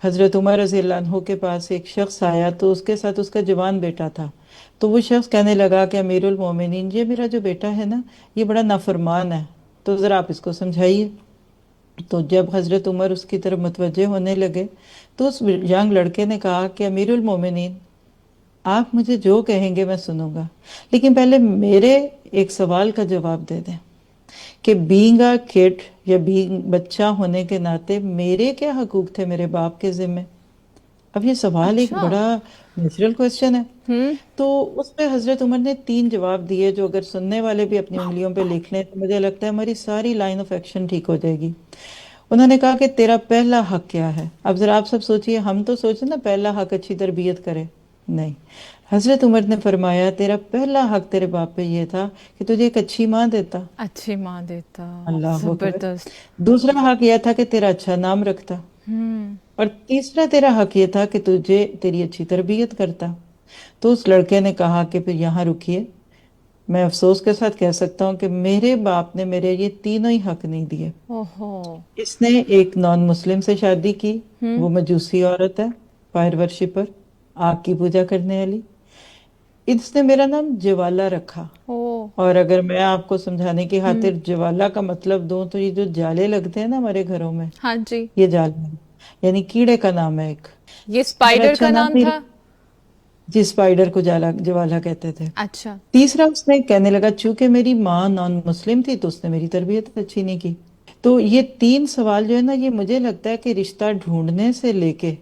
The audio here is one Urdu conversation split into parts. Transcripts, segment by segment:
حضرت عمر رضی اللہ عنہ کے پاس ایک شخص آیا تو اس کے ساتھ اس کا جوان بیٹا تھا. تو وہ شخص کہنے لگا کہ امیر المومنین، یہ میرا جو بیٹا ہے نا، یہ بڑا نافرمان ہے، تو ذرا آپ اس کو سمجھائیے. تو جب حضرت عمر اس کی طرف متوجہ ہونے لگے تو اس ینگ لڑکے نے کہا کہ امیر المومنین، آپ مجھے جو کہیں گے میں سنوں گا، لیکن پہلے میرے ایک سوال کا جواب دے دیں کہ بینگ اے کڈ یا بینگ بچہ ہونے کے ناطے میرے کیا حقوق تھے میرے باپ کے ذمے. اب یہ سوال ایک اچھا. بڑا نیچرل کوشچن ہے. ہوں. تو اس پہ حضرت عمر نے 3 جواب دیے جو اگر سننے والے بھی اپنی انگلیوں پہ لکھ لیں تو مجھے لگتا ہے ہماری ساری لائن آف ایکشن ٹھیک ہو جائے گی. انہوں نے کہا کہ تیرا پہلا حق کیا ہے. اب ذرا آپ سب سوچئے، ہم تو سوچیں نا پہلا حق اچھی تربیت کرے، نہیں. حضرت عمر نے فرمایا تیرا پہلا حق تیرے باپ پہ یہ تھا کہ تجھے ایک اچھی ماں دیتا. اچھی ماں دیتا. اللہ اکبر. زبردست. دوسرا حق یہ تھا کہ تیرا اچھا نام رکھتا. ہوں. اور تیسرا تیرا حق یہ تھا کہ تجھے تیری اچھی تربیت کرتا. تو اس لڑکے نے کہا کہ پھر یہاں رکیے، میں افسوس کے ساتھ کہہ سکتا ہوں کہ میرے باپ نے میرے یہ تینوں ہی حق نہیں دیے. اوہو. اس نے ایک نان مسلم سے شادی کی، ہوں. وہ مجوسی عورت ہے، فائر ورشپر، آگ کی پوجا کرنے والی. اس نے میرا نام جوالا رکھا. او. اور اگر میں آپ کو سمجھانے کی ہوں. خاطر جوالا کا مطلب دوں تو یہ جو جالے لگتے ہیں نا ہمارے گھروں میں، ہاں جی. یہ جالے ہیں، یعنی کیڑے کا نام ہے ایک. یہ میرا اسپائڈر اچھا کا نام نام نہیں. تھا. جی، اسپائڈر کو جوالا کہتے تھے. اچھا. تیسرا اس نے کہنے لگا چونکہ میری ماں نان مسلم تھی تو اس نے میری تربیت اچھی نہیں کی. تو یہ 3 سوال جو ہے نا، یہ مجھے لگتا ہے کہ رشتہ ڈھونڈنے سے لے کے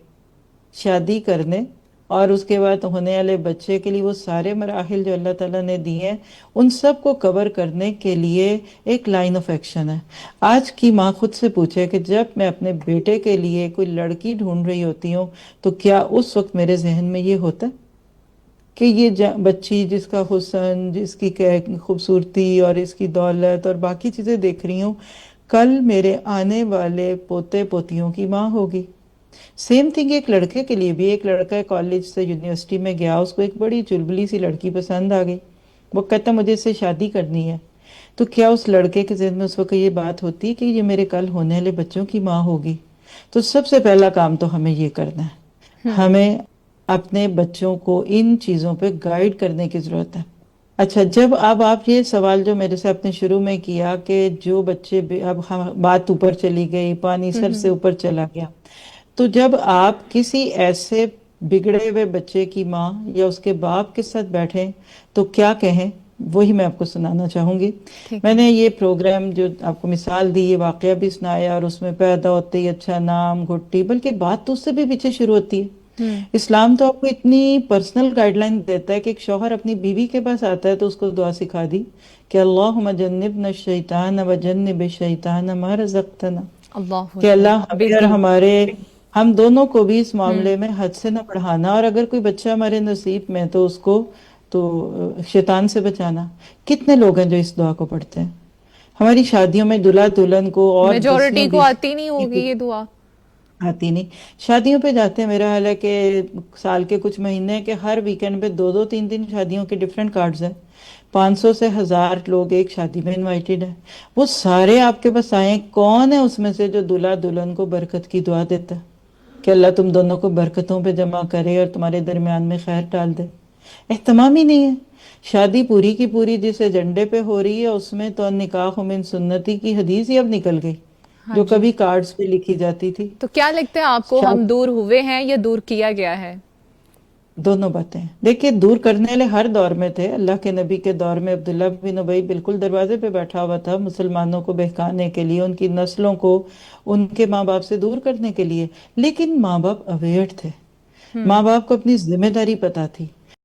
شادی کرنے اور اس کے بعد ہونے والے بچے کے لیے وہ سارے مراحل جو اللہ تعالیٰ نے دیے ہیں، ان سب کو کور کرنے کے لیے ایک لائن آف ایکشن ہے. آج کی ماں خود سے پوچھے کہ جب میں اپنے بیٹے کے لیے کوئی لڑکی ڈھونڈ رہی ہوتی ہوں تو کیا اس وقت میرے ذہن میں یہ ہوتا ہے کہ یہ بچی جس کا حسن، جس کی خوبصورتی اور اس کی دولت اور باقی چیزیں دیکھ رہی ہوں، کل میرے آنے والے پوتے پوتیوں کی ماں ہوگی. سیم تھنگ ایک لڑکے کے لیے بھی. ایک لڑکا کالج سے یونیورسٹی میں گیا، اس کو ایک بڑی چلبلی سی لڑکی پسند آ گئی، وہ کہتا مجھے اس سے شادی کرنی ہے. تو کیا اس لڑکے کے ذہن میں اس وقت یہ بات ہوتی کہ یہ میرے کل ہونے والے بچوں کی ماں ہوگی؟ تو سب سے پہلا کام تو ہمیں یہ کرنا ہے، ہمیں اپنے بچوں کو ان چیزوں پہ گائیڈ کرنے کی ضرورت ہے. اچھا، جب اب آپ یہ سوال جو میرے سے اپنے شروع میں کیا کہ جو بچے اب بات اوپر چلی گئی، پانی سر سے اوپر چلا گیا، تو جب آپ کسی ایسے بگڑے ہوئے بچے کی ماں یا اس کے باپ کے ساتھ بیٹھیں تو کیا کہیں، وہی میں آپ کو سنانا چاہوں گی. ٹھیک میں ہے. نے یہ پروگرام جو آپ کو مثال دی، یہ واقعہ بھی سنایا، اور اس میں پیدا ہوتے ہی اچھا نام، گھٹی، بلکہ بات تو اس سے بھی پیچھے شروع ہوتی ہے. ہوں. اسلام تو آپ کو اتنی پرسنل گائیڈ لائن دیتا ہے کہ ایک شوہر اپنی بیوی کے پاس آتا ہے تو اس کو دعا سکھا دی کہ اللہم جنبنا الشیطان وجنب الشیطان ما رزقتنا، اللہ کہ اکبر. اللہ ہمیں اور بالکل. ہم دونوں کو بھی اس ہوں. معاملے میں حد سے نہ بڑھانا، اور اگر کوئی بچہ ہمارے نصیب میں تو اس کو تو شیطان سے بچانا. کتنے لوگ ہیں جو اس دعا کو پڑھتے ہیں؟ ہماری شادیوں میں دلہا دلہن کو اور دسیوں میجورٹی کو بیسوں آتی نہیں ہوگی یہ دعا. آتی نہیں. شادیوں پہ جاتے ہیں، میرا حال ہے کہ سال کے کچھ مہینے کے ہر ویکنڈ پہ 2 2 3 3 شادیوں کے ڈیفرنٹ کارڈز ہیں. 500 سے 1000 لوگ ایک شادی میں انوائٹڈ ہیں. وہ سارے آپ کے پاس آئے، کون ہے اس میں سے جو دلہا دلہن کو برکت کی دعا دیتا ہے کہ اللہ تم دونوں کو برکتوں پہ جمع کرے اور تمہارے درمیان میں خیر ڈال دے؟ اہتمام ہی نہیں ہے. شادی پوری کی پوری جس ایجنڈے پہ ہو رہی ہے اس میں تو نکاح من سنتی کی حدیث ہی اب نکل گئی ہاں جو جی. کبھی کارڈز پہ لکھی جاتی تھی. تو کیا لگتا ہے آپ کو، ہم شاد دور ہوئے ہیں یا دور کیا گیا ہے؟ دونوں باتیں. دیکھیے، دور کرنے والے ہر دور میں تھے. اللہ کے نبی کے دور میں عبداللہ بن ابی بالکل دروازے پہ بیٹھا ہوا تھا مسلمانوں کو بہکانے کے لیے، ان کی نسلوں کو ان کے ماں باپ سے دور کرنے کے لیے. لیکن ماں باپ اویئر تھے، ماں باپ کو اپنی ذمہ داری پتہ تھی.